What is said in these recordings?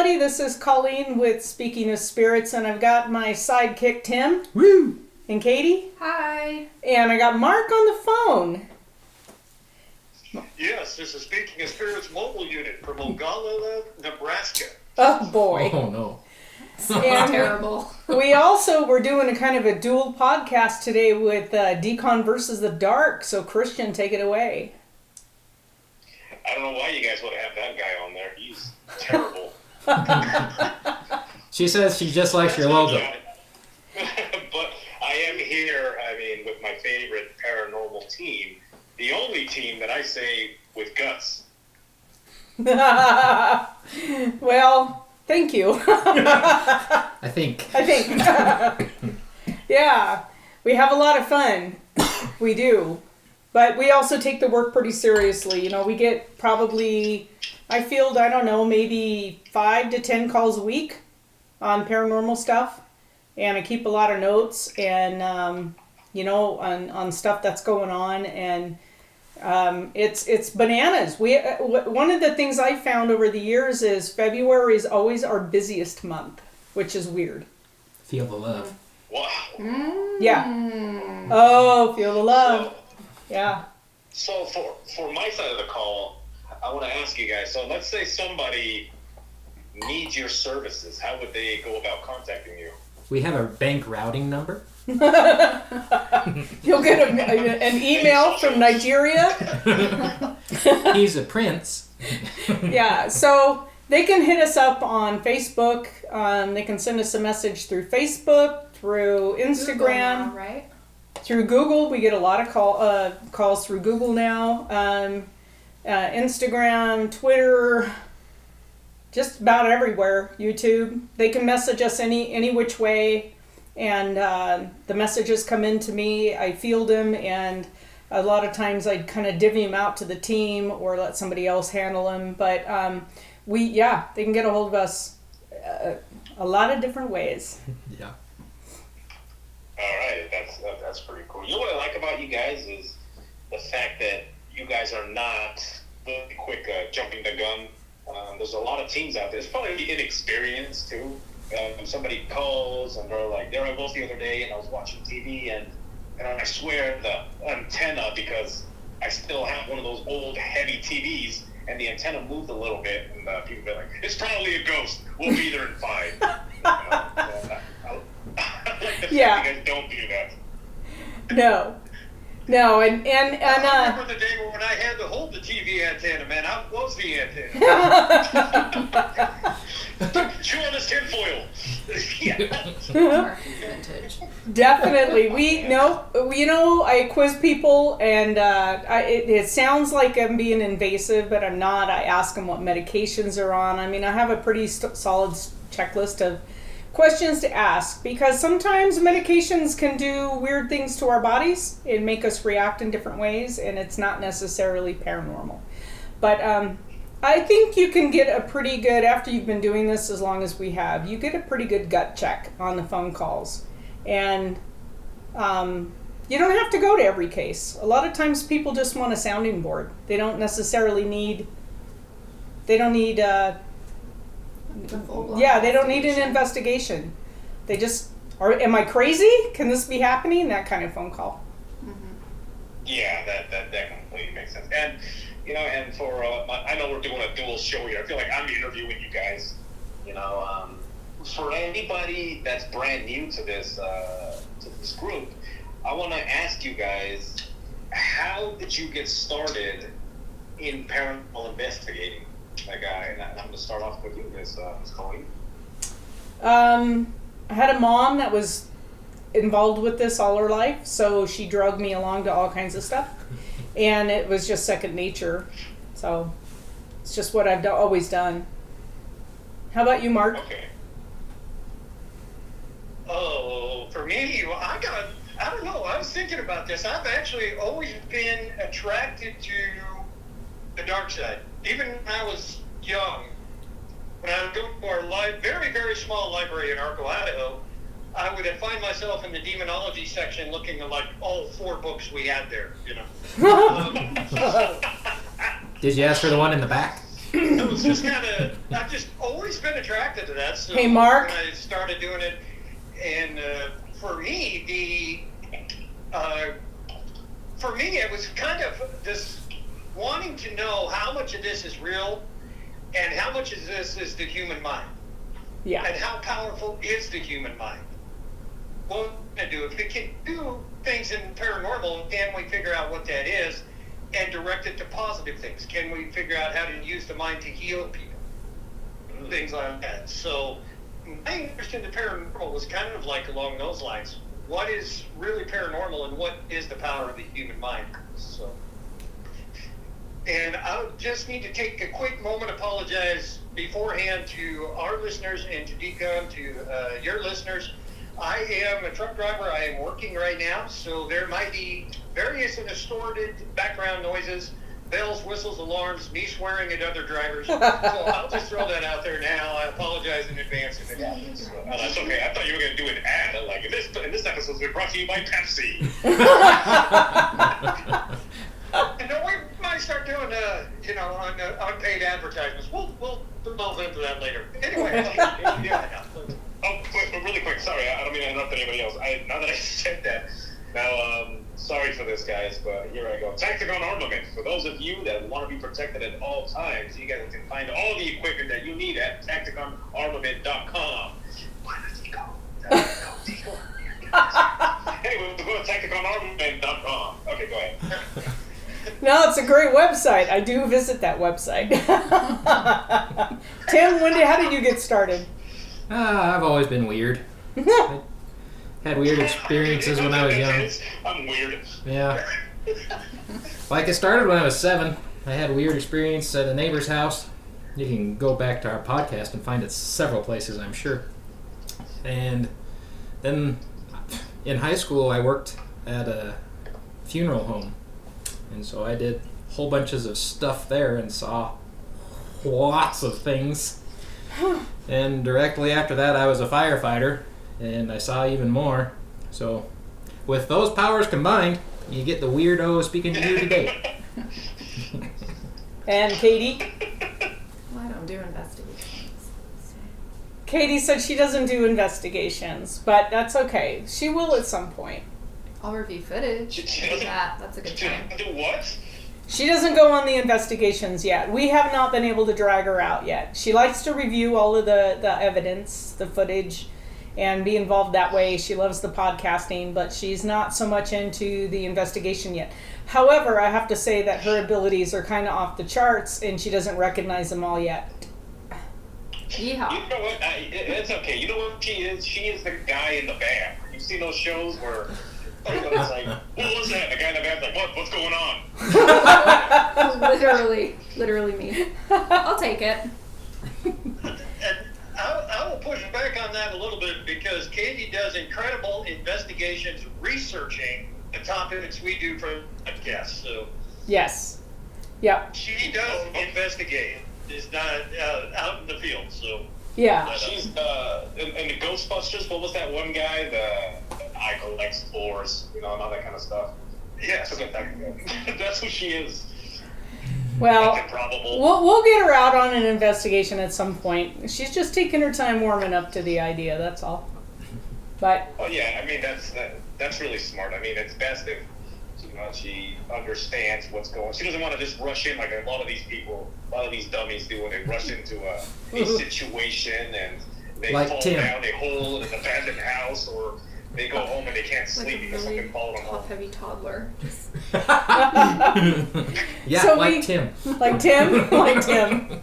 everybody. This is Colleen with Speaking of Spirits, and I've got my sidekick Tim. Woo! And Katie. Hi. And I got Mark on the phone. Yes, this is Speaking of Spirits mobile unit from Ogallala, Nebraska. Oh boy. Oh no. And Terrible. we also were doing a kind of a dual podcast today with Dkon versus the Dark. So Christian, take it away. I don't know why you guys would have that guy on there. He's terrible. She says she just likes your logo. But I am here, with my favorite paranormal team. The only team that I say with guts. Well, thank you. I think. Yeah, we have a lot of fun. We do. But we also take the work pretty seriously. You know, we get probably, I field, I don't know, maybe 5 to 10 calls a week on paranormal stuff. And I keep a lot of notes and, on stuff that's going on. And it's bananas. One of the things I found over the years is February is always our busiest month, which is weird. Feel the love. Wow. Yeah. Oh, feel the love. Yeah. So for my side of the call, I want to ask you guys, so let's say somebody needs your services. How would they go about contacting you? We have a bank routing number. You'll get an email from Nigeria. He's a prince. Yeah, so they can hit us up on Facebook. They can send us a message through Facebook, through Instagram. Google now, right? Through Google. We get a lot of calls through Google now. Instagram, Twitter, just about everywhere. YouTube. They can message us any which way. And the messages come in to me. I field them, and a lot of times I kind of divvy them out to the team or let somebody else handle them. But they can get a hold of us a lot of different ways. Yeah. All right, that's pretty cool. You know what I like about you guys is the fact that you guys are not the quick jumping the gun. There's a lot of teams out there. It's probably inexperienced too. Somebody calls and they're like, there I was the other day and I was watching TV and I swear the antenna, because I still have one of those old heavy TVs, and the antenna moved a little bit, and people be like, it's probably a ghost. We'll be there in 5. I like the fact you guys don't do that. No, and I remember the day when I had to hold the TV antenna, man. I was the antenna. Chew on this tinfoil. Yeah. Vintage. Definitely. I quiz people, and it sounds like I'm being invasive, but I'm not. I ask them what medications they're on. I mean, I have a pretty solid checklist of questions to ask, because sometimes medications can do weird things to our bodies and make us react in different ways, and it's not necessarily paranormal. But I think you can get a pretty good, after you've been doing this as long as we have, you get a pretty good gut check on the phone calls. And you don't have to go to every case. A lot of times people just want a sounding board. They don't necessarily need they don't need an investigation. They just, am I crazy? Can this be happening? That kind of phone call. Mm-hmm. Yeah, that completely makes sense. And, and for, I know we're doing a dual show here. I feel like I'm interviewing you guys, for anybody that's brand new to this group, I want to ask you guys, how did you get started in paranormal investigating? And I'm going to start off with you, Miss Colleen. I had a mom that was involved with this all her life, so she drugged me along to all kinds of stuff, and it was just second nature. So it's just what I've always done. How about you, Mark? Okay. Oh, for me, I don't know. I was thinking about this. I've actually always been attracted to the dark side. Even when I was young, when I would go to our very, very small library in Arco, Idaho, I would find myself in the demonology section looking at like all 4 books we had there, Did you ask for the one in the back? it was just kind of, I've just always been attracted to that. So Hey, Mark. when I started doing it, and for me, it was kind of this wanting to know how much of this is real and how much of this is the human mind. Yeah. And how powerful is the human mind? What can it do? If it can do things in paranormal, can we figure out what that is and direct it to positive things? Can we figure out how to use the mind to heal people? Things like that. So my interest in the paranormal was kind of like along those lines. What is really paranormal and what is the power of the human mind? So, and I just need to take a quick moment to apologize beforehand to our listeners and to Dkon, to your listeners. I am a truck driver. I am working right now, so there might be various and distorted background noises, bells, whistles, alarms, me swearing at other drivers. So I'll just throw that out there now. I apologize in advance if it happens. So, Oh, that's okay. I thought you were going to do an ad. Like, in this episode, we're brought to you by Pepsi. and then we might start doing, unpaid advertisements. We'll delve into that later. Anyway, yeah. Oh, but really quick, sorry, I don't mean to interrupt anybody else. Now that I said that, sorry for this, guys, but here I go. Dkon Armament. For those of you that want to be protected at all times, you guys can find all the equipment that you need at DkonArmament.com. Why does he go? Anyway, we'll go to DkonArmament.com. Okay, go ahead. No, it's a great website. I do visit that website. Tim, how did you get started? I've always been weird. I had weird experiences when I was young. I'm weird. Yeah. Like it started when I was 7. I had a weird experience at a neighbor's house. You can go back to our podcast and find it several places, I'm sure. And then in high school, I worked at a funeral home. And so I did whole bunches of stuff there and saw lots of things. And directly after that, I was a firefighter, and I saw even more. So, with those powers combined, you get the weirdo speaking to you today. And Katie? Well, I don't do investigations. Katie said she doesn't do investigations, but that's okay. She will at some point. I'll review footage. She doesn't- That's a good thing. Do what? She doesn't go on the investigations yet. We have not been able to drag her out yet. She likes to review all of the evidence, the footage, and be involved that way. She loves the podcasting, but she's not so much into the investigation yet. However, I have to say that her abilities are kind of off the charts, and she doesn't recognize them all yet. Yeehaw. You know what? It's okay. You know what she is? She is the guy in the band. You see those shows where everybody's like, what was that? The guy in the band's like, what's going on? literally me. I'll take it. And I will push back on that a little bit because Katie does incredible investigations researching the topics we do for the podcast. So Yes. Yep. she does investigate. It's not out in the field. So Yeah. She's in the Ghostbusters. What was that one guy? The eye collects floors, and all that kind of stuff. yeah. Forget that. That's who she is. Well, That's improbable. we'll get her out on an investigation at some point. She's just taking her time warming up to the idea, that's all. But Oh yeah, I mean that's really smart. I mean it's best if she understands what's going. She doesn't want to just rush in like a lot of these people, a lot of these dummies do when they rush into a situation and they Like fall Tim. down a hole in an abandoned house, or they go home and they can't Like sleep a because really something followed them home. top-heavy toddler. Just Yeah, So like we- Tim. like Tim.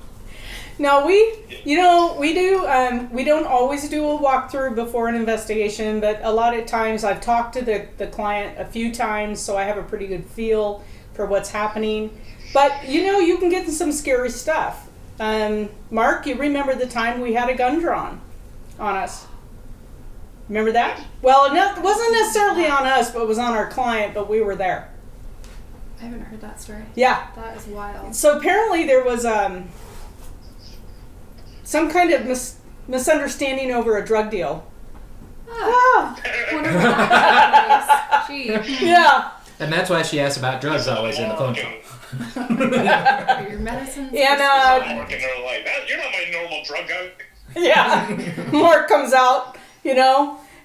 No, we do, we don't always do a walkthrough before an investigation, but a lot of times I've talked to the client a few times, so I have a pretty good feel for what's happening. But, you can get some scary stuff. Mark, you remember the time we had a gun drawn on us? Remember that? Well, it wasn't necessarily on us, but it was on our client, but we were there. I haven't heard that story. Yeah. That is wild. So apparently there was some kind of misunderstanding over a drug deal. Ah, wonder what that was. Gee. Yeah. And that's why she asks about drugs always in the phone call. Are your medicines? And Mark and they're like, you're not my normal drug guy. yeah, Mark comes out, and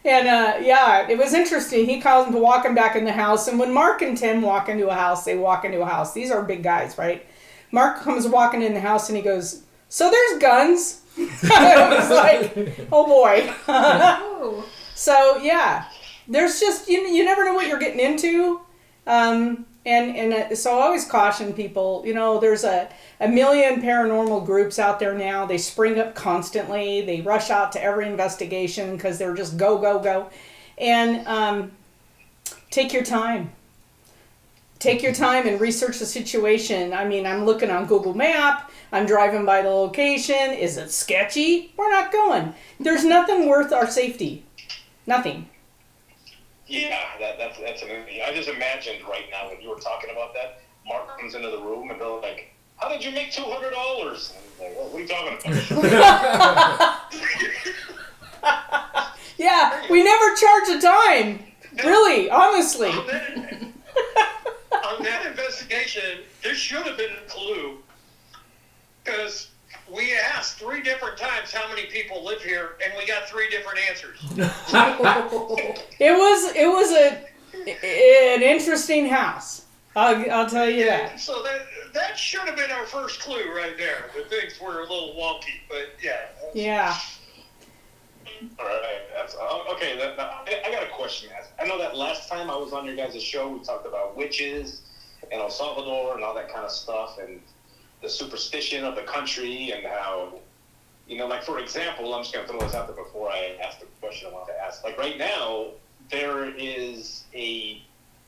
yeah, it was interesting. He comes walking back in the house, and when Mark and Tim walk into a house, they walk into a house. These are big guys, right? Mark comes walking in the house, and he goes, "So there's guns." I was like, "Oh boy." Oh. So yeah, there's just you never know what you're getting into, so I always caution people. There's a million paranormal groups out there now. They spring up constantly. They rush out to every investigation because they're just go go go, and take your time. Take your time and research the situation. I mean, I'm looking on Google Map. I'm driving by the location. Is it sketchy? We're not going. There's nothing worth our safety. Nothing. Yeah, that's amazing. I just imagined right now when you were talking about that, Mark comes into the room and they're like, "How did you make $200?" And I'm like, well, what are you talking about? Yeah, we never charge a dime. Really, honestly. On that investigation, there should have been a clue, because we asked 3 different times how many people live here, and we got 3 different answers. It was an interesting house. I'll tell you that. So that should have been our first clue right there. The things were a little wonky, but yeah. Yeah. All right. Okay. I got a question. I know that last time I was on your guys' show, we talked about witches and El Salvador and all that kind of stuff, and the superstition of the country, and how, like, for example, I'm just going to throw this out there before I ask the question I want to ask. Like, right now, there is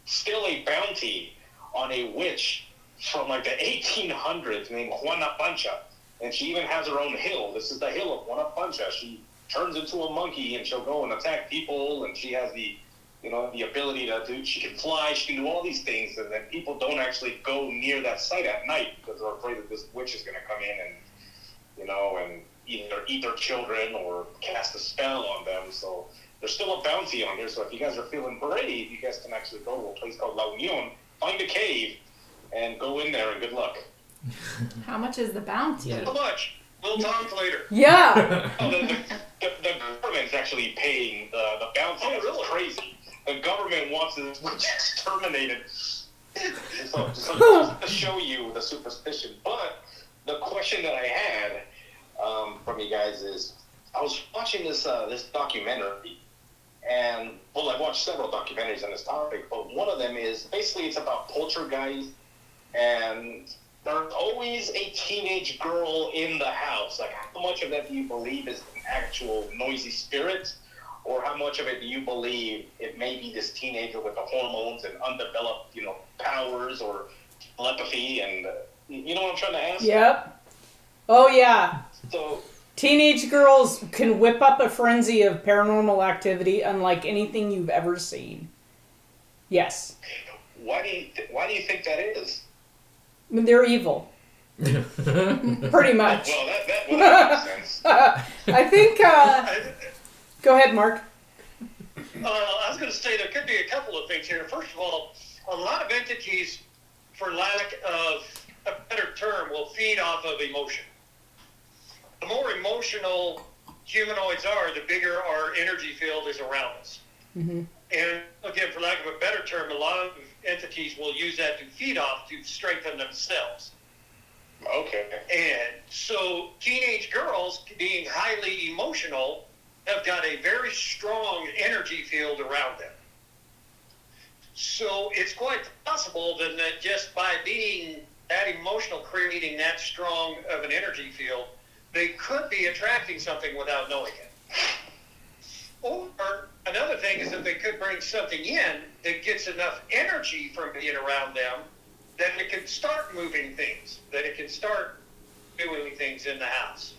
still a bounty on a witch from, like, the 1800s named Juana Pancha, and she even has her own hill. This is the hill of Juana Pancha. She turns into a monkey, and she'll go and attack people, and she has the ability she can fly, she can do all these things, and then people don't actually go near that site at night because they're afraid that this witch is going to come in and either eat their children or cast a spell on them. So there's still a bounty on here. So if you guys are feeling brave, you guys can actually go to a place called La Union, find a cave, and go in there, and good luck. How much is the bounty? Yeah. How much? We'll talk later. Yeah. The government's actually paying the bounty. Oh, really? It's crazy. The government wants this witch terminated. So just to show you the superstition. But the question that I had from you guys is, I was watching this documentary, and I watched several documentaries on this topic, but one of them is basically it's about poltergeist, and there's always a teenage girl in the house. Like, how much of that do you believe is an actual noisy spirit? Or how much of it do you believe it may be this teenager with the hormones and undeveloped, powers or telepathy, and you know what I'm trying to ask? Yep. Oh yeah. So Teenage girls can whip up a frenzy of paranormal activity unlike anything you've ever seen. Yes. why do you think that is? I mean, they're evil. Pretty much. Well, that makes sense. I think. Go ahead, Mark. I was going to say there could be a couple of things here. First of all, a lot of entities, for lack of a better term, will feed off of emotion. The more emotional humanoids are, the bigger our energy field is around us. Mm-hmm. And again, for lack of a better term, a lot of entities will use that to feed off to strengthen themselves. Okay. And so teenage girls, being highly emotional, have got a very strong energy field around them. So it's quite possible then that just by being that emotional, creating that strong of an energy field, they could be attracting something without knowing it. Or another thing is that they could bring something in that gets enough energy from being around them that it can start moving things, that it can start doing things in the house.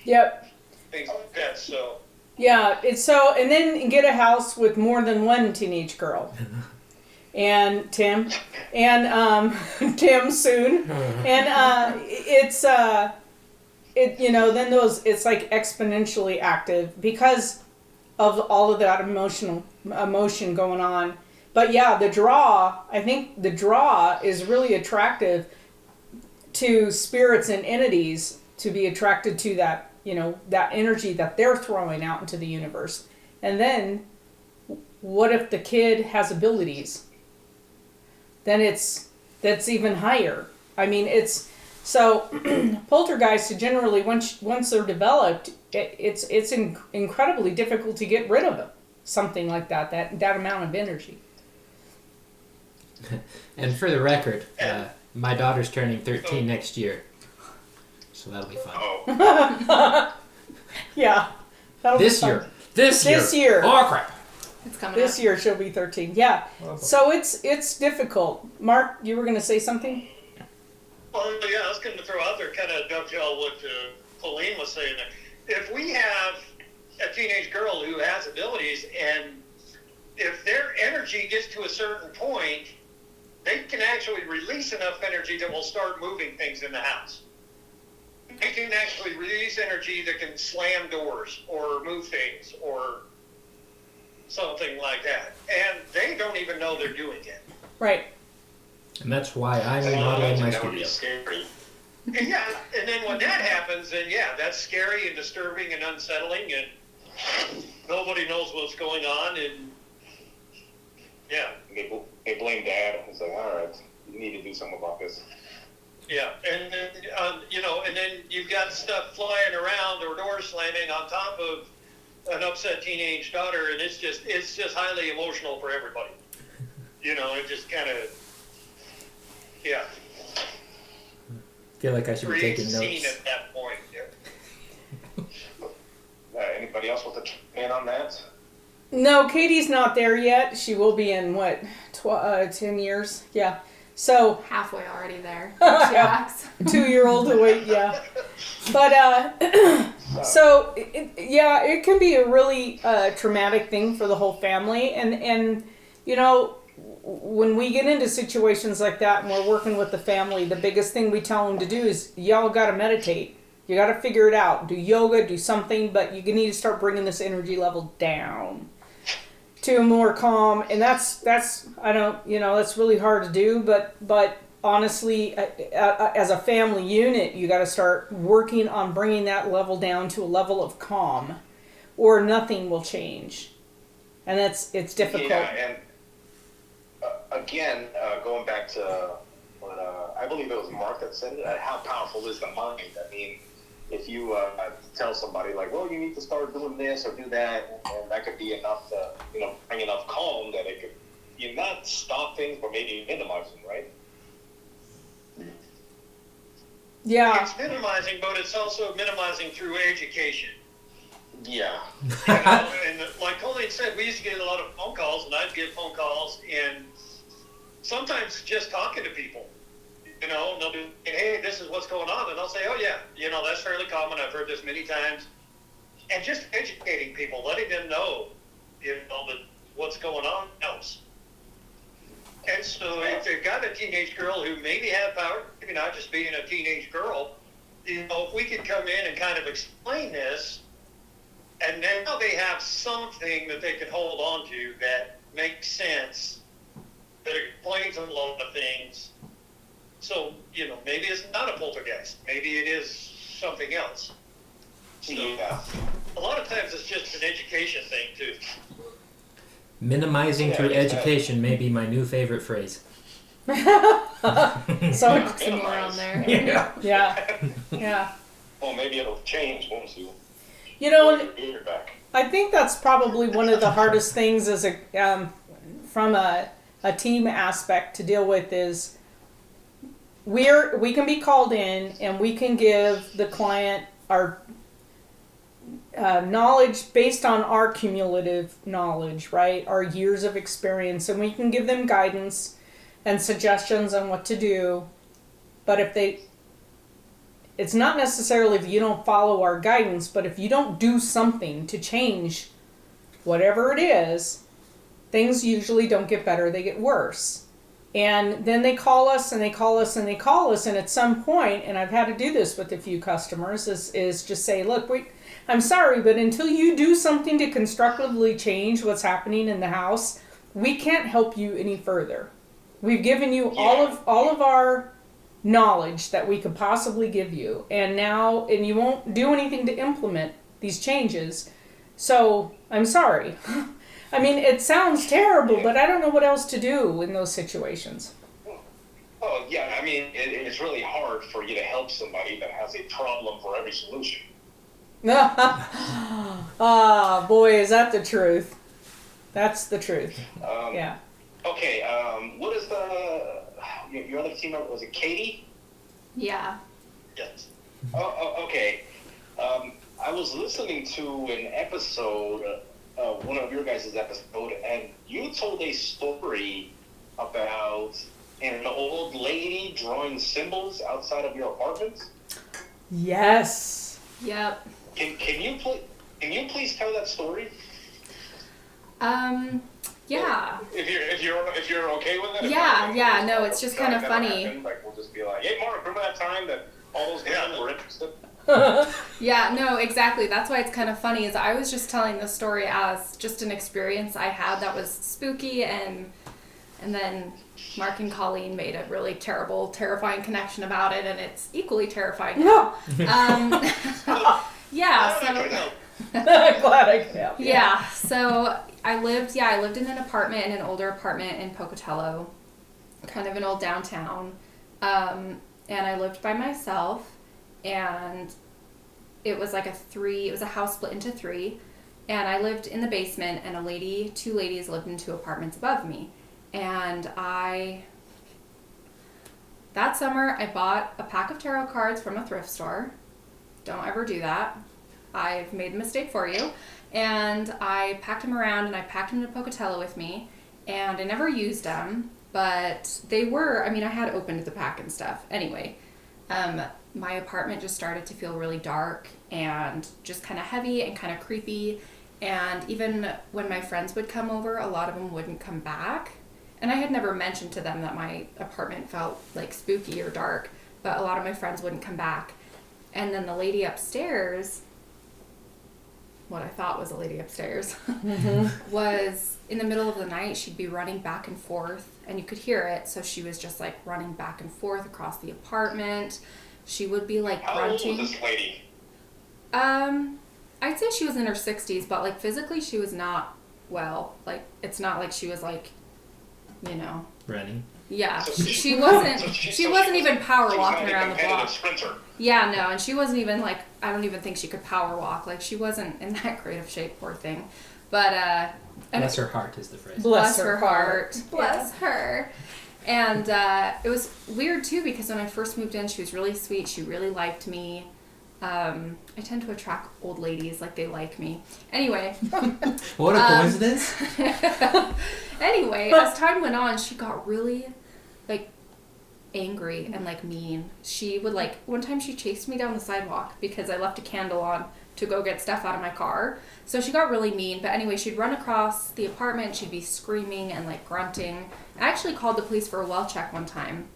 Yep. Things like that, so. Yeah, and then get a house with more than one teenage girl. And Tim. And Tim soon. And then it's like exponentially active because of all of that emotion going on. But yeah, I think the draw is really attractive to spirits and entities, to be attracted to that, that energy that they're throwing out into the universe. And then what if the kid has abilities? Then that's even higher. I mean, it's so poltergeists generally, once they're developed, it's incredibly difficult to get rid of them. Something like that amount of energy. And for the record, my daughter's turning 13 next year, so that'll be fun. Oh, Yeah. That'll This be year. fun. This year. year. Oh crap. It's coming This up. year she'll be 13. Yeah. So it's difficult. Mark, you were going to say something? Well, yeah, I was going to throw out there, kind of dovetail what Pauline was saying. If we have a teenage girl who has abilities, and if their energy gets to a certain point, they can actually release enough energy that will start moving things in the house. They can actually release energy that can slam doors or move things or something like that. And they don't even know they're doing it. Right. And that's why I'm I remodeling imagine my that would be studio. scary. And yeah, and then when that happens, then yeah, that's scary and disturbing and unsettling, and nobody knows what's going on, and yeah. They blame Dad. It's like, all right, you need to do something about this. Yeah, and then, and then you've got stuff flying around or doors slamming on top of an upset teenage daughter, and it's just highly emotional for everybody. It just kind of, yeah. Feel like I should be Creates taking a scene notes. at that point. Yeah. Anybody else with a in on that? No, Katie's not there yet. She will be in 10 years. Yeah. So Halfway already there. Yeah. Jax. 2-year-old to wait. Yeah. But so it can be a really traumatic thing for the whole family, and when we get into situations like that and we're working with the family, the biggest thing we tell them to do is y'all got to meditate. You got to figure it out. Do yoga, do something, but you need to start bringing this energy level down to a more calm. And that's really hard to do, but honestly, as a family unit, you got to start working on bringing that level down to a level of calm, or nothing will change. And it's difficult. Yeah, and again, going back to what I believe it was Mark that said it, how powerful is the mind? I mean, if you tell somebody like, well, you need to start doing this or do that, and that could be enough to, bring enough calm that it could, not stop things, but maybe minimize them, right? Yeah. It's minimizing, but it's also minimizing through education. Yeah. And like Colleen said, we used to get a lot of phone calls, and I'd get phone calls, and sometimes just talking to people, and they'll be, hey, this is what's going on, and I'll say, oh yeah, that's fairly common. I've heard this many times, and just educating people, letting them know, that what's going on helps. And so if they've got a teenage girl who maybe had power, maybe not, just being a teenage girl, if we could come in and kind of explain this, and now they have something that they can hold on to that makes sense, that explains a lot of things. So, maybe it's not a poltergeist. Maybe it is something else. So, Yeah. a lot of times it's just an education thing, too. Minimizing through Yeah. education may be my new favorite phrase. So Oxymoron there. yeah. Well, maybe it'll change once you get back. I think that's probably one of the hardest things as from a team aspect to deal with is we can be called in and we can give the client our knowledge based on our cumulative knowledge, right? Our years of experience, and we can give them guidance and suggestions on what to do. But it's not necessarily if you don't follow our guidance, but if you don't do something to change whatever it is, things usually don't get better, they get worse. And then they call us and they call us and they call us, and at some point, and I've had to do this with a few customers, is just say, look, I'm sorry, but until you do something to constructively change what's happening in the house, we can't help you any further. We've given you all of our knowledge that we could possibly give you, and you won't do anything to implement these changes. So I'm sorry. I mean, it sounds terrible, but I don't know what else to do in those situations. Oh, yeah, I mean, it's really hard for you to help somebody that has a problem for every solution. Ah, boy, is that the truth. That's the truth. Yeah. Okay, what is your other team member? Was it Katie? Yeah. Yes. Oh, okay. I was listening to an episode, one of your guys' episode, and you told a story about an old lady drawing symbols outside of your apartment. Yes. Yep. Can you please tell that story? Yeah. If you're okay with it. Yeah. No, it's just kind of Never funny. happened. Like, we'll just be like, hey, Mark, remember that time that all those guys were interested? Yeah, no, exactly. That's why it's kind of funny. Is I was just telling the story as just an experience I had that was spooky, and then Mark and Colleen made a really terrible, terrifying connection about it, and it's equally terrifying now. Yeah. So. I'm glad I can help. Yeah. So I lived in an apartment, in an older apartment in Pocatello, kind of an old downtown, and I lived by myself. And it was like it was a house split into 3, and I lived in the basement, and 2 ladies lived in 2 apartments above me. And that summer I bought a pack of tarot cards from a thrift store. Don't ever do that. I've made a mistake for you. And I packed them around, and I packed them to Pocatello with me, and I never used them, but I had opened the pack and stuff. Anyway, my apartment just started to feel really dark and just kind of heavy and kind of creepy. And even when my friends would come over, a lot of them wouldn't come back. And I had never mentioned to them that my apartment felt like spooky or dark, but a lot of my friends wouldn't come back. And then the lady upstairs, what I thought was a lady upstairs, was in the middle of the night, she'd be running back and forth, and you could hear it. So she was just like running back and forth across the apartment. She would be like grunting. How old was this lady? I'd say she was in her 60s, but like physically she was not well. Like, it's not like she was like, Running. Yeah, So she wasn't even power walking around the block. Sprinter. Yeah, no, and she wasn't even like, I don't even think she could power walk. Like, she wasn't in that great of shape, poor thing. But Bless her heart is the phrase. Bless her heart. Bless her. And it was weird too, because when I first moved in, she was really sweet. She really liked me. I tend to attract old ladies, like they like me. Anyway. What a coincidence. Anyway, as time went on, she got really like angry and like mean. She would like, one time she chased me down the sidewalk because I left a candle on to go get stuff out of my car. So she got really mean. But anyway, she'd run across the apartment. She'd be screaming and like grunting. I actually called the police for a well check one time.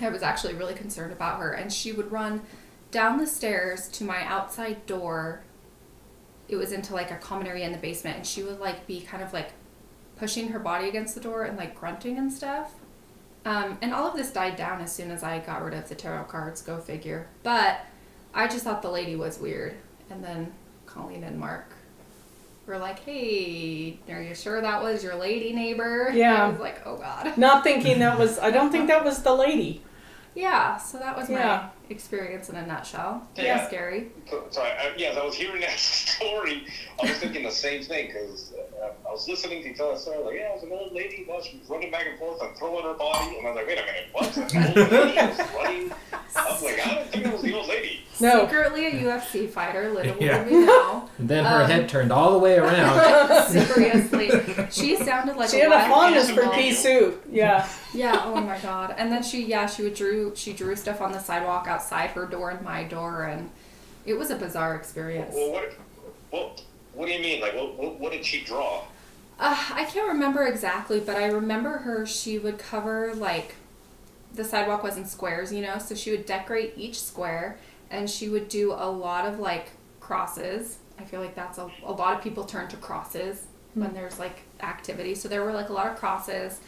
I was actually really concerned about her. And she would run down the stairs to my outside door. It was into like a common area in the basement. And she would like be kind of like pushing her body against the door and like grunting and stuff. And all of this died down as soon as I got rid of the tarot cards, go figure. But I just thought the lady was weird. And then Colleen and Mark were like, hey, are you sure that was your lady neighbor? Yeah. I was like, oh God. Not thinking I don't think that was the lady. Yeah, so that was Yeah. my experience in a nutshell. Very Yeah. scary. So as I was hearing that story, I was thinking the same thing, because I was listening to you tell that story, like, yeah, it was an old lady, she was running back and forth and throwing her body, and I was like, wait a minute, what? An old lady was running? I was like, I don't think it was the old lady. No. Secretly a UFC fighter, little Yeah. did we know. And then her head turned all the way around. Seriously. She sounded like She a had a wild fondness for animal. pea soup. Yeah. Yeah, oh my God. And then she drew stuff on the sidewalk outside her door and my door, and it was a bizarre experience. Well, what do you mean? Like, what did she draw? I can't remember exactly, but I remember she would cover, like, the sidewalk was in squares, so she would decorate each square, and she would do a lot of, like, crosses. I feel like that's a lot of people turn to crosses when there's like activity. So there were like a lot of crosses,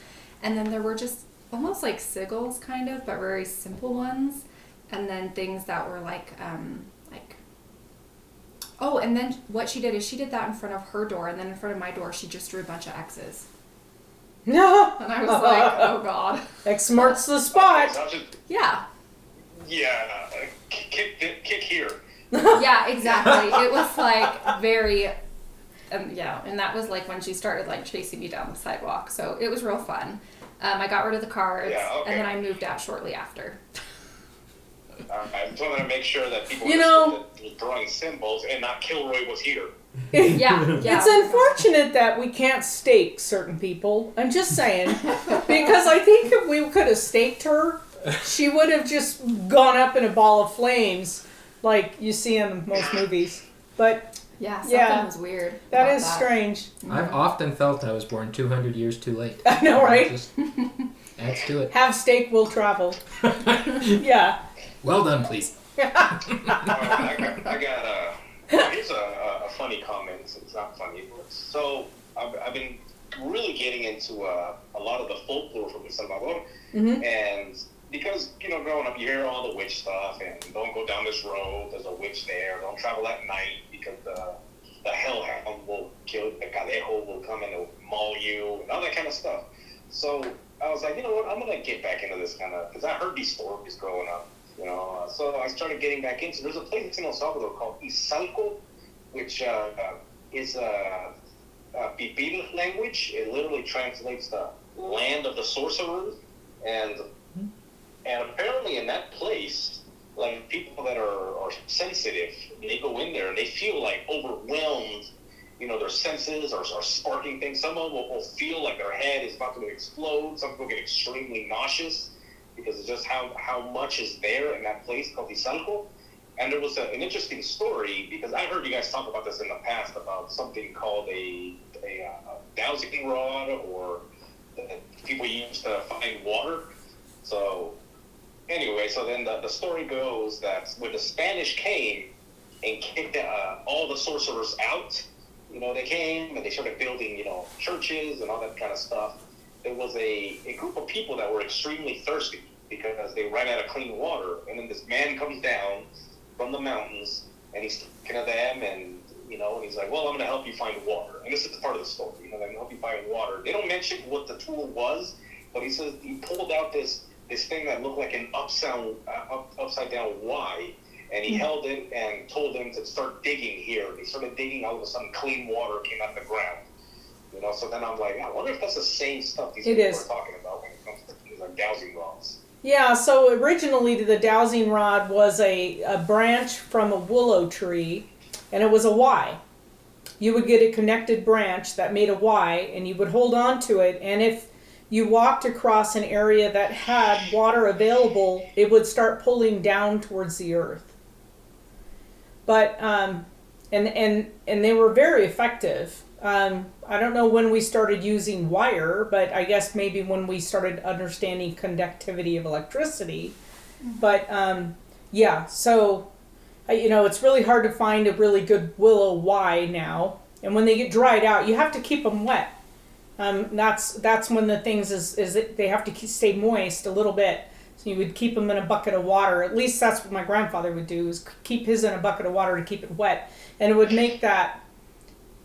and then there were just almost like sigils kind of, but very simple ones, and then things that were like oh, and then what she did is she did that in front of her door, and then in front of my door she just drew a bunch of X's. No. And I was like, oh god. X marks the spot. Yeah. Yeah, kick here. Yeah, exactly. It was like very, yeah, and that was like when she started like chasing me down the sidewalk. So it was real fun. I got rid of the cards, and then I moved out shortly after. I just wanted to make sure that people know, were drawing symbols and not Kilroy was here. Yeah. It's unfortunate that we can't stake certain people. I'm just saying. Because I think if we could have staked her, she would have just gone up in a ball of flames like you see in most movies. But yeah, something was weird. That is strange. I've often felt I was born 200 years too late. I know, right? Just adds to it. Have steak, will travel. Yeah. Well done, please. Here's a funny comment. It's not funny. So I've been really getting into a lot of the folklore from El Salvador, and because growing up you hear all the witch stuff and don't go down this road. There's a witch there. Don't travel at night because the hellhound will kill the cadejo will come and it'll maul you and all that kind of stuff. So I was like, you know what? I'm gonna get back into this kind of because I heard these stories growing up. So I started getting back into. There's a place in El Salvador called Izalco, which is a Pipil language. It literally translates the land of the sorcerers, and apparently in that place, like people that are sensitive, they go in there and they feel like overwhelmed. Their senses are sparking things. Some of them will feel like their head is about to explode. Some people get extremely nauseous, because it's just how much is there in that place called Izalco. And there was an interesting story, because I heard you guys talk about this in the past, about something called a dowsing rod, or that people use to find water. So anyway, so then the story goes that when the Spanish came and kicked all the sorcerers out, they came and they started building, churches and all that kind of stuff. There was a group of people that were extremely thirsty because they ran out of clean water. And then this man comes down from the mountains, and he's talking to them, and he's like, well, I'm going to help you find water. And this is part of the story. I'm going to help you find water. They don't mention what the tool was, but he says he pulled out this thing that looked like an upside down Y, and he held it and told them to start digging here. They started digging. All of a sudden, clean water came out of the ground. So then I'm like, I wonder if that's the same stuff these people are talking about when it comes to things like dowsing rods. Yeah, so originally the dowsing rod was a branch from a willow tree, and it was a Y. You would get a connected branch that made a Y, and you would hold on to it, and if you walked across an area that had water available, it would start pulling down towards the earth. But, and they were very effective. I don't know when we started using wire, but I guess maybe when we started understanding conductivity of electricity. But yeah, so it's really hard to find a really good willow Y now. And when they get dried out, you have to keep them wet. That's when the things is that they have to stay moist a little bit. So you would keep them in a bucket of water. At least that's what my grandfather would do, is keep his in a bucket of water to keep it wet. And it would make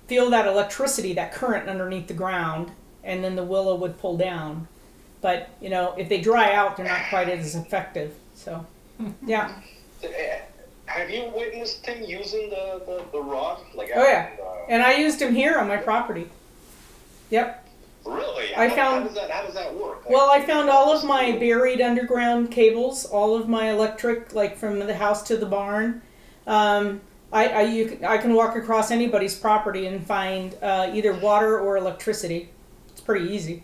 feel that electricity, that current underneath the ground, and then the willow would pull down. But, if they dry out, they're not quite as effective. So, yeah. Have you witnessed him using the rod? Oh, yeah. And I used him here on my property. Yep. Really? How does that work? Well, I found all of my buried underground cables, all of my electric, like from the house to the barn. I can walk across anybody's property and find either water or electricity. It's pretty easy.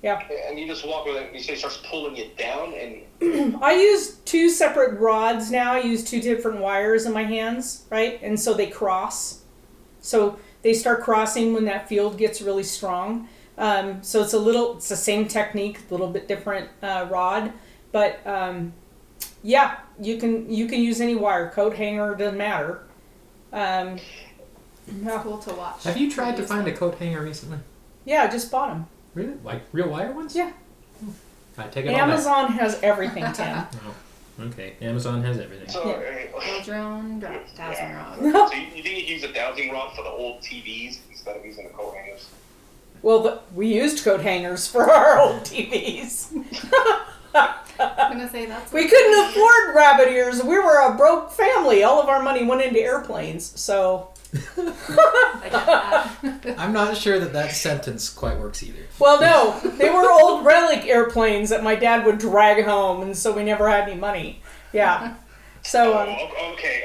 Yeah. And you just walk with it, and you say it starts pulling it down, and I use two separate rods now. I use two different wires in my hands, right? And so they cross. So they start crossing when that field gets really strong. So it's the same technique, a little bit different rod, but yeah, you can use any wire, coat hanger, doesn't matter. It's cool to watch. Have you tried to find a coat hanger recently? Yeah, I just bought them. Really? Like real wire ones? Yeah. I take it all Amazon has everything, Tim. back. Oh, okay. Amazon has everything. So, Build your own dowsing rod. so you think you use a dowsing rod for the old TVs instead of using the coat hangers? Well, we used coat hangers for our old TVs. I'm gonna say that's. We couldn't afford rabbit ears. We were a broke family. All of our money went into airplanes. So, I get that. I'm not sure that sentence quite works either. well, no, they were old relic airplanes that my dad would drag home, and so we never had any money. Yeah. So, Okay.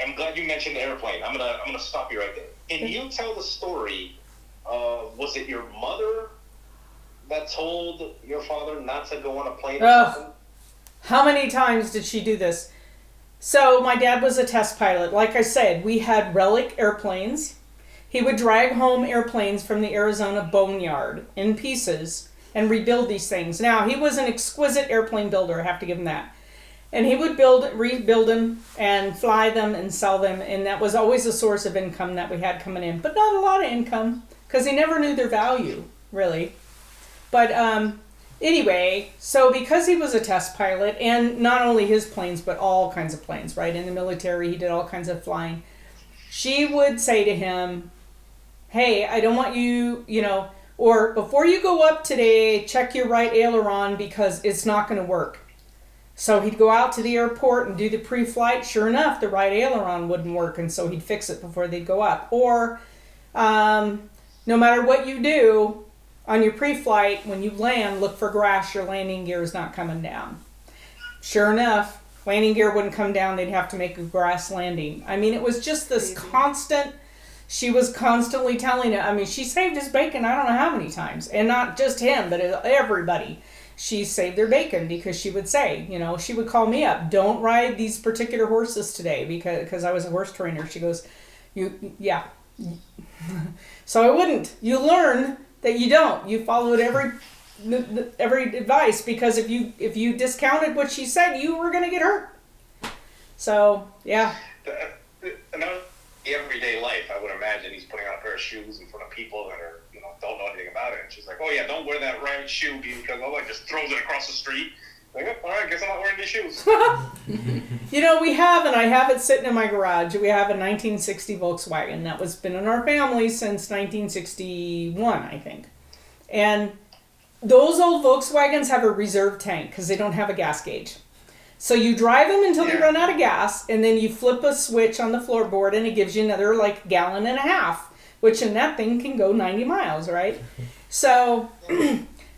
I'm glad you mentioned the airplane. I'm gonna stop you right there. Can you tell the story? Was it your mother that told your father not to go on a plane or something? how many times did she do this? So my dad was a test pilot. Like I said, we had relic airplanes. He would drag home airplanes from the Arizona boneyard in pieces and rebuild these things. Now, he was an exquisite airplane builder, I have to give him that. And he would rebuild them and fly them and sell them. And that was always a source of income that we had coming in. But not a lot of income because he never knew their value, really. But anyway, so because he was a test pilot, and not only his planes, but all kinds of planes, right? In the military, he did all kinds of flying. She would say to him, hey, I don't want you, or before you go up today, check your right aileron because it's not going to work. So he'd go out to the airport and do the pre-flight. Sure enough, the right aileron wouldn't work, and so he'd fix it before they'd go up. Or no matter what you do on your pre-flight, when you land, look for grass. Your landing gear is not coming down. Sure enough, landing gear wouldn't come down. They'd have to make a grass landing. I mean, it was just this constant. She was constantly telling it. I mean, she saved his bacon I don't know how many times. And not just him, but everybody. She saved their bacon because she would say, she would call me up, don't ride these particular horses today because I was a horse trainer. She goes, yeah. So I wouldn't. You learn that you don't. You followed every advice because if you discounted what she said, you were going to get hurt. So, yeah. In everyday life, I would imagine he's putting on a pair of shoes in front of people that are, don't know anything about it. And she's like, oh yeah, don't wear that right shoe because just throws it across the street. Like, oh, all right, I guess I'm not wearing these shoes. We have, and I have it sitting in my garage. We have a 1960 Volkswagen that was been in our family since 1961, I think. And those old Volkswagens have a reserve tank because they don't have a gas gauge. So you drive them until they run out of gas, and then you flip a switch on the floorboard, and it gives you another gallon and a half, which in that thing can go 90 miles, right? So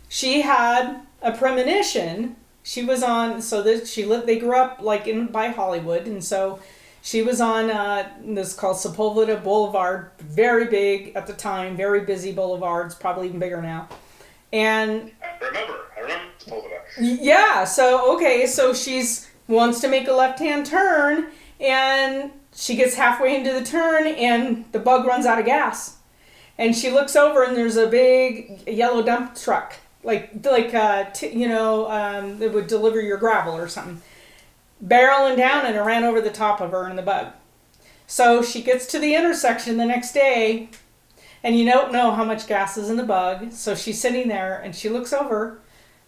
she had a premonition. She was on, they grew up by Hollywood, and so she was on this called Sepulveda Boulevard, very big at the time, very busy boulevard. It's probably even bigger now. And I remember Sepulveda. Yeah, so she's wants to make a left-hand turn, and she gets halfway into the turn, and the bug runs out of gas. And she looks over, and there's a big yellow dump truck, that would deliver your gravel or something, barreling down, and it ran over the top of her and the bug. So she gets to the intersection the next day, and you don't know how much gas is in the bug. So she's sitting there, and she looks over,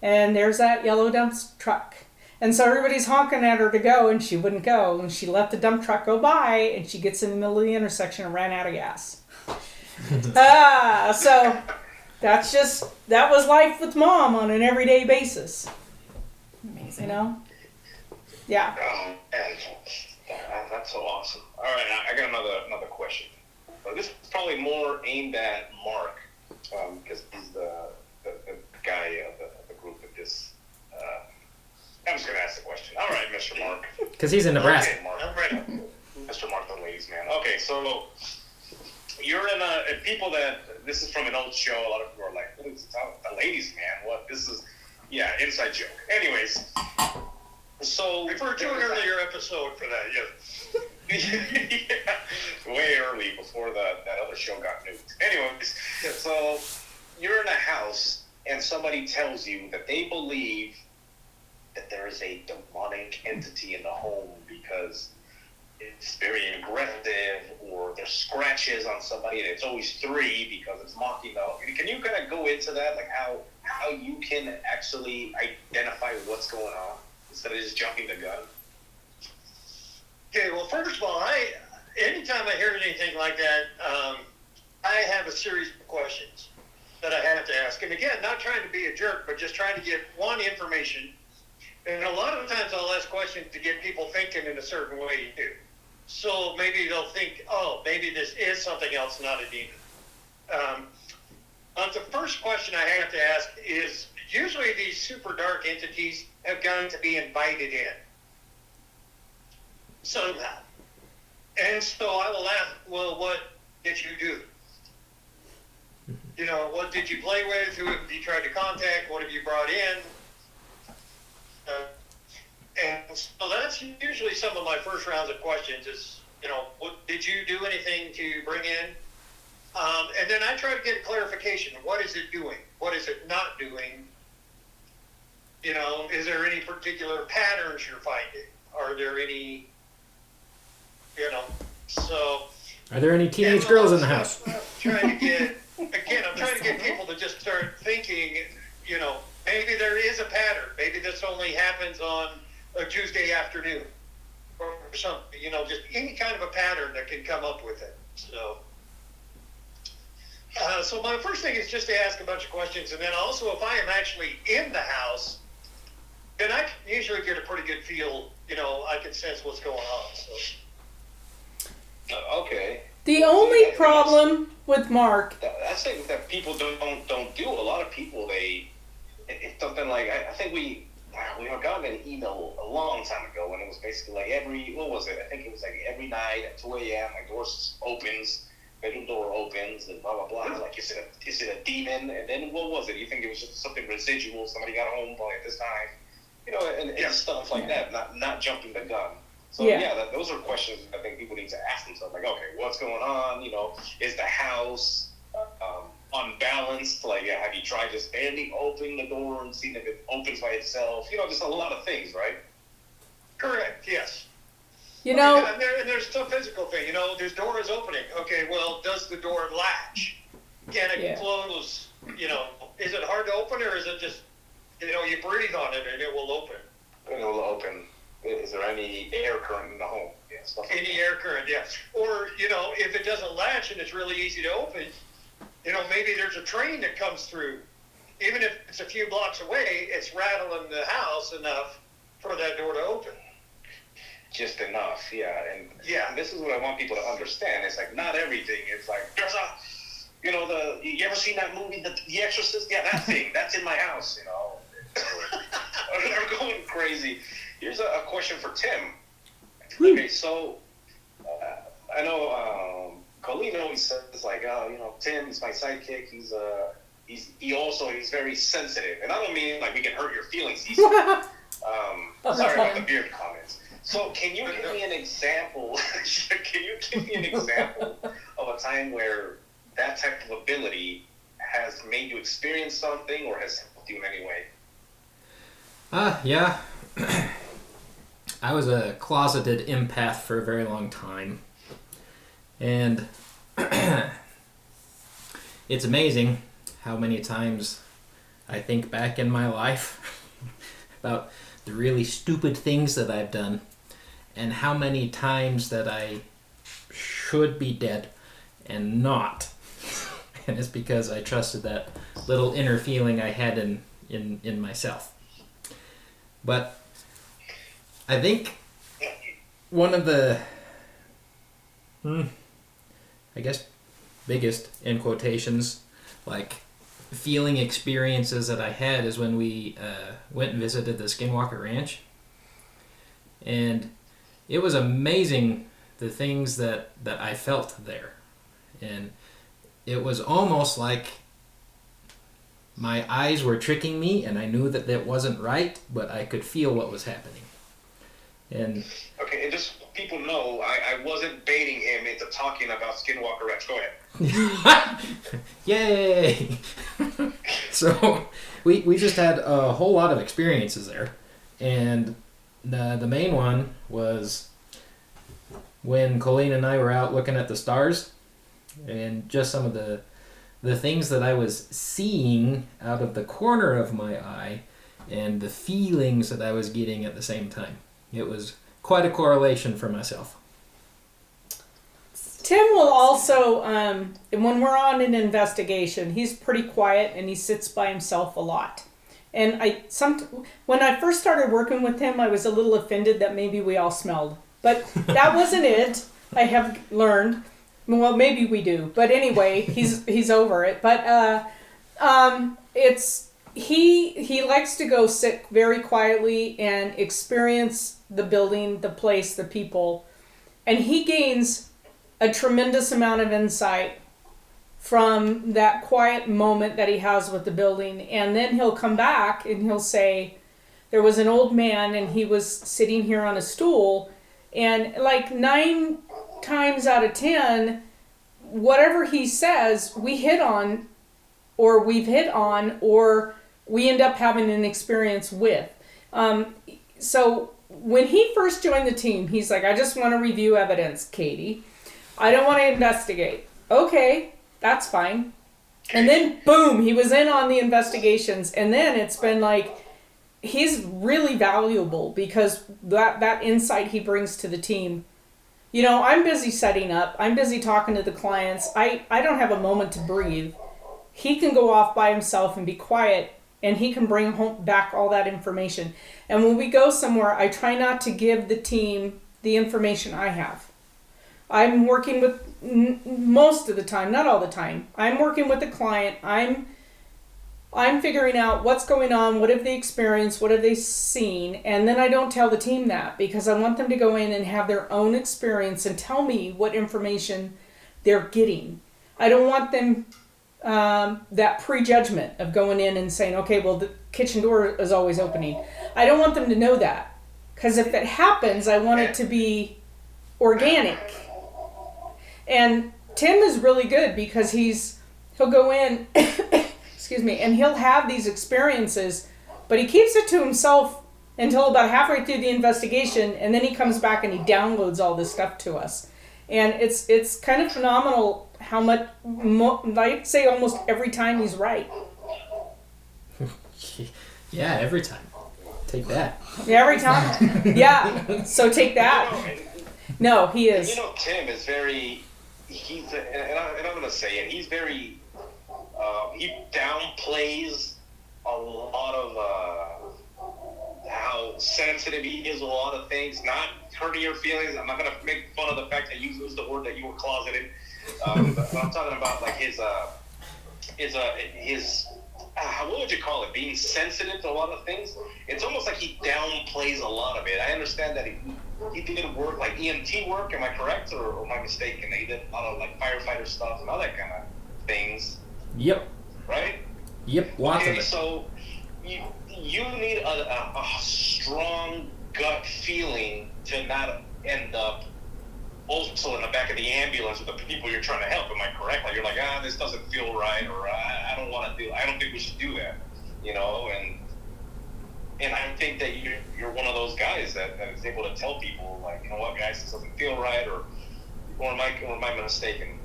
and there's that yellow dump truck. And so everybody's honking at her to go, and she wouldn't go. And she let the dump truck go by, and she gets in the middle of the intersection and ran out of gas. So that was life with Mom on an everyday basis. Amazing. Yeah. Oh, man. That's so awesome. All right, I got another question. This is probably more aimed at Mark, because he's the guy of the group of this. I'm just going to ask the question. All right, Mr. Mark. Because he's in Nebraska. Okay, Mark. I'm ready. Mr. Mark, the ladies' man. Okay, so you're in people that, this is from an old show. A lot of people are like, what is it? The ladies' man? What? This is, inside joke. Anyways, so. Refer to an earlier episode for that, yeah. Way early before that other show got nuked. Anyways, so you're in a house and somebody tells you that they believe that there is a demonic entity in the home because it's very aggressive, or there's scratches on somebody and it's always 3 because it's mocking them. Can you kind of go into that, like how you can actually identify what's going on instead of just jumping the gun? Okay, well, first of all, anytime I hear anything like that, I have a series of questions that I have to ask. And again, not trying to be a jerk, but just trying to get information. And a lot of times I'll ask questions to get people thinking in a certain way too. So maybe they'll think, oh, maybe this is something else, not a demon. The first question I have to ask is, usually these super dark entities have got to be invited in somehow. And so I will ask, well, what did you do? You know, what did you play with? Who have you tried to contact? What have you brought in? And so that's usually some of my first rounds of questions is, you know, what, did you do anything to bring in? And then I try to get clarification. What is it doing? What is it not doing? You know, is there any particular patterns you're finding? Are there any, you know, so. Are there any teenage girls in the house? I'm trying to get people to just start thinking, you know, maybe there is a pattern. Maybe this only happens on a Tuesday afternoon or something, you know, just any kind of a pattern that can come up with it. So my first thing is just to ask a bunch of questions. And then also, if I am actually in the house, then I can usually get a pretty good feel, you know, I can sense what's going on. So. Okay. The only problem with Mark. That's thing that people don't do. A lot of people, it's something like, I think we had gotten an email a long time ago when it was basically like I think it was like every night at 2 a.m. my door opens, bedroom door opens, and blah blah blah. Like, is it a demon? And then what was it? You think it was just something residual? Somebody got home probably at this time, you know, and stuff like that. Not jumping the gun. So those are questions I think people need to ask themselves. Like, okay, what's going on? You know, is the house unbalanced? Like, have you tried just barely opening the door and seeing if it opens by itself? You know, just a lot of things, right? Correct. Yes. You know, and there's some physical thing. You know, this door is opening. Okay, well, does the door latch? Can it close? You know, is it hard to open, or is it just, you know, you breathe on it and it will open? It will open. Is there any air current in the home? Yeah, stuff like any air current, yes. Or, you know, if it doesn't latch and it's really easy to open, you know, maybe there's a train that comes through. Even if it's a few blocks away, it's rattling the house enough for that door to open. Just enough, yeah. And this is what I want people to understand. It's like, not everything. It's like, there's a, you know, you ever seen that movie, The Exorcist? Yeah, that thing, that's in my house, you know. They're going crazy. Here's a question for Tim. Okay, so I know Colleen always says, like, oh, you know, Tim is my sidekick. He's very sensitive, and I don't mean like we can hurt your feelings easily. Sorry about the beard comments. So can you give me an example? Can you give me an example of a time where that type of ability has made you experience something or has helped you in any way? Yeah. I was a closeted empath for a very long time. And it's amazing how many times I think back in my life about the really stupid things that I've done and how many times that I should be dead and not. And it's because I trusted that little inner feeling I had in myself. But I think one of the, I guess, biggest, in quotations, like, feeling experiences that I had is when we went and visited the Skinwalker Ranch. And it was amazing the things that I felt there. And it was almost like my eyes were tricking me, and I knew that that wasn't right, but I could feel what was happening. And okay, and just so people know, I wasn't baiting him into talking about Skinwalker Ranch. Go ahead. Yay! So we just had a whole lot of experiences there, and the main one was when Colleen and I were out looking at the stars, and just some of the things that I was seeing out of the corner of my eye, and the feelings that I was getting at the same time. It was quite a correlation for myself. Tim will also, when we're on an investigation, he's pretty quiet and he sits by himself a lot. And when I first started working with him, I was a little offended that maybe we all smelled. But that wasn't it. I have learned. Well, maybe we do. But anyway, he's over it. But he likes to go sit very quietly and experience the building, the place, the people. And he gains a tremendous amount of insight from that quiet moment that he has with the building. And then he'll come back and he'll say, there was an old man and he was sitting here on a stool, and like 9 times out of 10, whatever he says, we hit on, or we've hit on, or we end up having an experience with. So when he first joined the team, he's like, I just want to review evidence, Katie. I don't want to investigate. Okay, that's fine. And then, boom, he was in on the investigations. And then it's been like, he's really valuable because that insight he brings to the team. You know, I'm busy setting up. I'm busy talking to the clients. I don't have a moment to breathe. He can go off by himself and be quiet, and he can bring back all that information. And when we go somewhere, I try not to give the team the information I have. I'm working with, most of the time, not all the time, I'm working with the client. I'm figuring out what's going on, what have they experienced, what have they seen, and then I don't tell the team that because I want them to go in and have their own experience and tell me what information they're getting. I don't want them that prejudgment of going in and saying, okay, well, the kitchen door is always opening. I don't want them to know that, because if it happens, I want it to be organic. And Tim is really good because he'll go in excuse me, and he'll have these experiences, but he keeps it to himself until about halfway through the investigation, and then he comes back and he downloads all this stuff to us. And it's kind of phenomenal how much, I'd say almost every time he's right. Yeah, every time. Take that. Yeah, every time. Yeah, so take that. No, he is. You know, Tim is very, and I'm going to say it, he's very, he downplays a lot of how sensitive he is with a lot of things, not hurting your feelings. I'm not going to make fun of the fact that you used the word that you were closeted. But I'm talking about like his what would you call it? Being sensitive to a lot of things. It's almost like he downplays a lot of it. I understand that he did work like EMT work. Am I correct, or am I mistaken? He did a lot of like firefighter stuff and all that kind of things. Yep. Right? Yep. Lots of it. So you need a strong gut feeling to not end up also in the back of the ambulance with the people you're trying to help. Am I correct? Like you're like, this doesn't feel right, or I don't want to do. I don't think we should do that. You know, and I think that you're one of those guys that is able to tell people, like, you know what, guys, this doesn't feel right, or am I mistaken?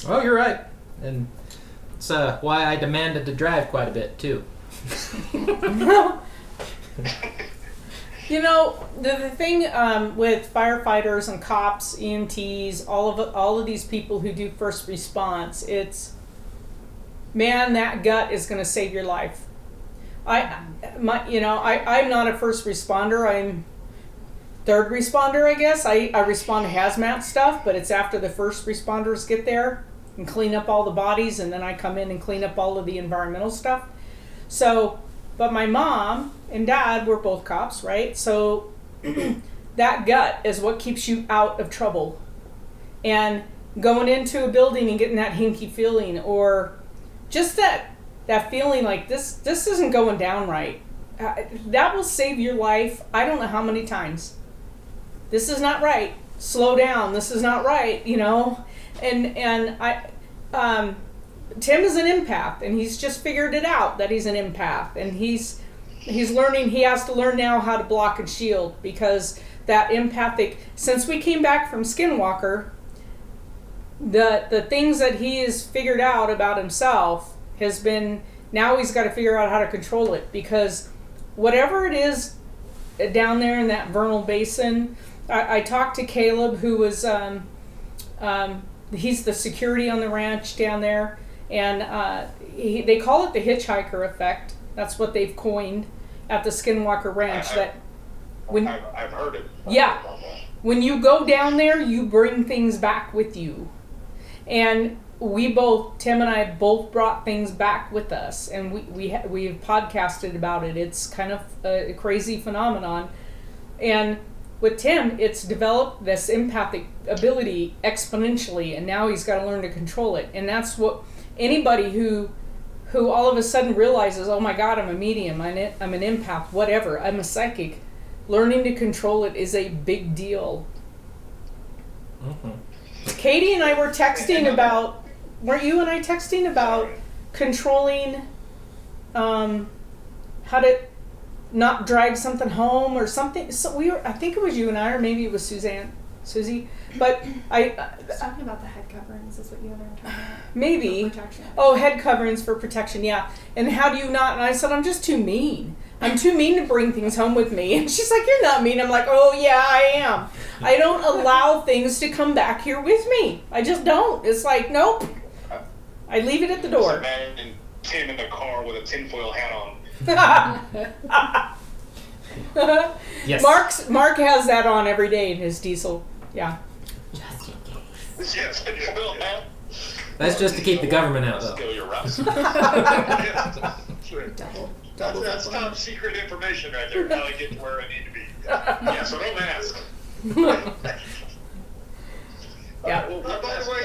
Oh, you're right, and it's why I demanded to drive quite a bit too. You know, the thing with firefighters and cops, EMTs, all of these people who do first response, it's, man, that gut is going to save your life. I'm not a first responder. I'm third responder, I guess. I respond to hazmat stuff, but it's after the first responders get there and clean up all the bodies, and then I come in and clean up all of the environmental stuff. So, but my mom and dad were both cops, right? So that gut is what keeps you out of trouble. And going into a building and getting that hinky feeling, or just that feeling like this isn't going down right, that will save your life. I don't know how many times. This is not right. Slow down. This is not right. You know, and Tim is an empath, and he's just figured it out that he's an empath, and he's learning. He has to learn now how to block and shield, because that empathic. Since we came back from Skinwalker, the things that he has figured out about himself has been, now he's got to figure out how to control it, because whatever it is down there in that vernal basin, I talked to Caleb, who was he's the security on the ranch down there, and they call it the hitchhiker effect. That's what they've coined at the Skinwalker Ranch. I've heard it. Yeah, when you go down there, you bring things back with you, and Tim and I both brought things back with us, and we've podcasted about it. It's kind of a crazy phenomenon, and with Tim, it's developed this empathic ability exponentially, and now he's got to learn to control it. And that's what anybody who all of a sudden realizes, oh my God, I'm a medium, I'm an empath, whatever, I'm a psychic. Learning to control it is a big deal. Mm-hmm. Katie and I were texting about, weren't you and I texting about controlling how to not drag something home or something? So I think it was you and I, or maybe it was Susie. But I was talking about the head coverings, is what you and I were talking about. Maybe. For protection. Oh, head coverings for protection, yeah. And how do you not? And I said, I'm just too mean. I'm too mean to bring things home with me. And she's like, you're not mean. I'm like, oh yeah, I am. I don't allow things to come back here with me. I just don't. It's like, nope. I leave it at the door. Imagine Tim in the car with a tinfoil hat on. Yes. Mark has that on every day in his diesel. Yeah. Just in case. Yes, tinfoil hat. That's just to keep the government out, though. Steal your routes. Double. That's top secret information right there. How I get to where I need to be. Yeah, so don't ask. Yeah. By the way,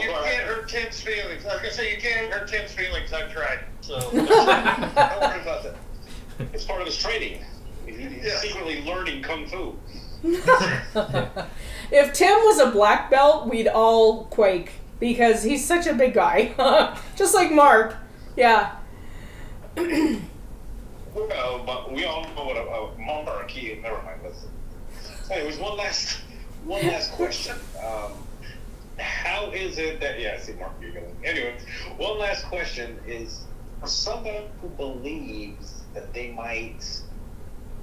you can't hurt Tim's feelings. I was gonna say you can't hurt Tim's feelings. I've tried, so don't worry about that. It's part of his training. He's secretly learning kung fu. If Tim was a black belt, we'd all quake because he's such a big guy. Just like Mark. Yeah. Well, but we all know what a monarchy is. Never mind. Anyways, one last question. How is it that, yeah, see, Mark, you're going to. Anyways, one last question is, for someone who believes that they might,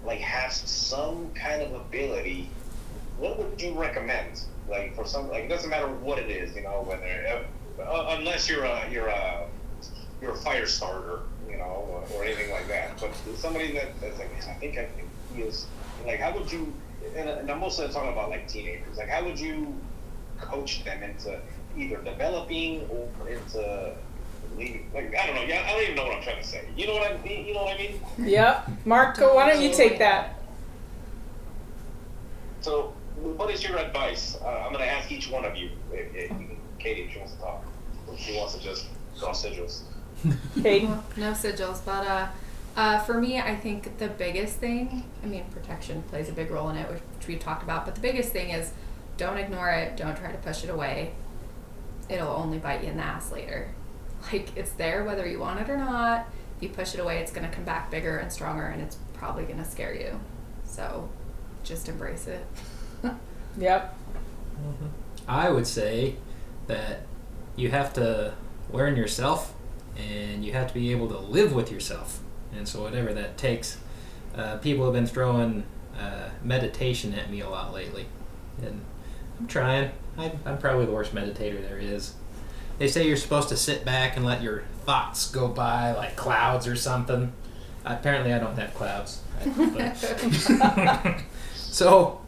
like, have some kind of ability, what would you recommend? Like, for some, like, it doesn't matter what it is, you know, whether, unless you're a fire starter, you know, or anything like that. But somebody that's like, I think he is, like, how would you, and I'm mostly talking about, like, teenagers, like, how would you coach them into either developing or into leading? Like, I don't know. Yeah, I don't even know what I'm trying to say. You know what I mean? You know what I mean? Yep. Mark, why don't you take that? So, what is your advice? I'm going to ask each one of you. Katie, if she wants to talk, if she wants to just draw sigils. Katie. Well, no sigils, but for me, I think the biggest thing, I mean, protection plays a big role in it, which we've talked about, but the biggest thing is don't ignore it. Don't try to push it away. It'll only bite you in the ass later. Like, it's there whether you want it or not. If you push it away, it's going to come back bigger and stronger, and it's probably going to scare you. So just embrace it. Yep. Mm-hmm. I would say that you have to learn yourself, and you have to be able to live with yourself. And so whatever that takes, people have been throwing meditation at me a lot lately. And I'm trying. I'm probably the worst meditator there is. They say you're supposed to sit back and let your thoughts go by like clouds or something. Apparently I don't have clouds. So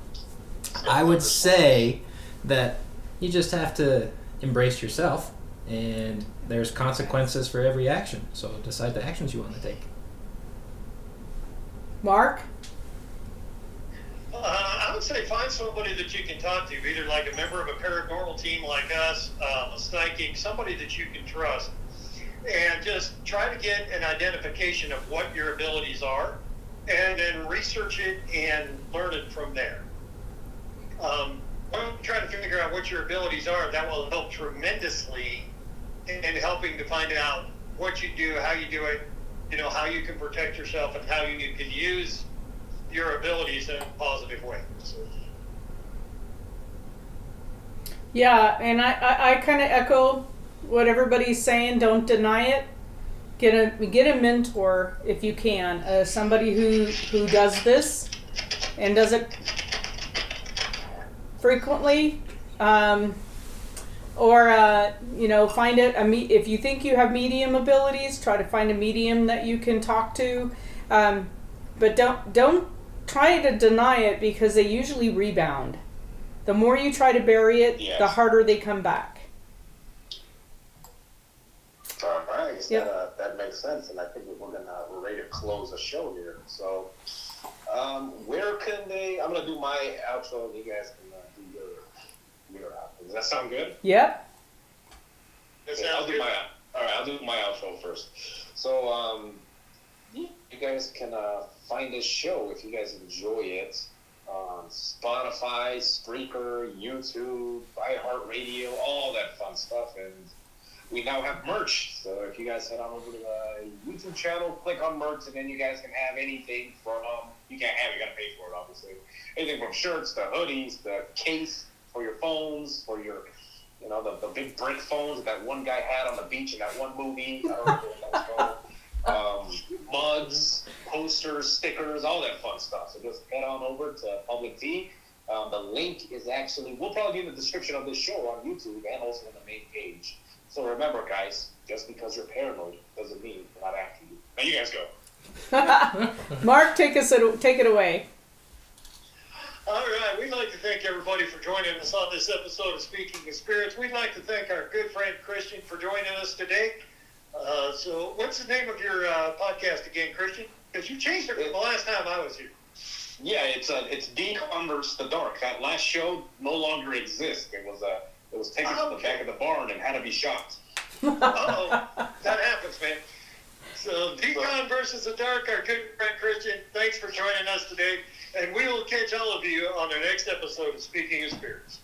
I would say that you just have to embrace yourself, and there's consequences for every action. So decide the actions you want to take. Mark? I would say find somebody that you can talk to, either like a member of a paranormal team like us, a psychic, somebody that you can trust, and just try to get an identification of what your abilities are, and then research it and learn it from there. Try to figure out what your abilities are. That will help tremendously in helping to find out what you do, how you do it, you know, how you can protect yourself, and how you can use your abilities in a positive way. So. Yeah, and I kind of echo what everybody's saying. Don't deny it. Get a mentor if you can. Somebody who does this and does it frequently. Or find it. If you think you have medium abilities, try to find a medium that you can talk to. But don't try to deny it, because they usually rebound. The more you try to bury it, Yes. the harder they come back. All right, Yep. that makes sense, and I think we're ready to close the show here. So, where can they? I'm gonna do my outro, and you guys can do your outro. Does that sound good? Yep. That Okay, sounds good. I'll do my outro first. So, you guys can find this show if you guys enjoy it on Spotify, Spreaker, YouTube, iHeartRadio, all that fun stuff, and we now have merch. So if you guys head on over to the YouTube channel, click on merch, and then you guys can have anything from you gotta pay for it, obviously. Anything from shirts to hoodies, the case for your phones, for your the big brick phones that one guy had on the beach in that one movie. I don't remember what that was called. Mugs, posters, stickers, all that fun stuff. So just head on over to Public T. The link is we'll probably be in the description of this show on YouTube and also on the main page. So remember, guys, just because you're paranoid doesn't mean we're not after you. Now you guys go. Mark, take it away. All right, we'd like to thank everybody for joining us on this episode of Speaking of Spirits. We'd like to thank our good friend Christian for joining us today. So what's the name of your podcast again, Christian? Because you changed it from the last time I was here. Yeah, it's Dkon versus the Dark. That last show no longer exists. It was taken from the back of the barn and had to be shot. Uh-oh, that happens, man. So Dkon versus the Dark, our good friend Christian, thanks for joining us today. And we will catch all of you on the next episode of Speaking of Spirits.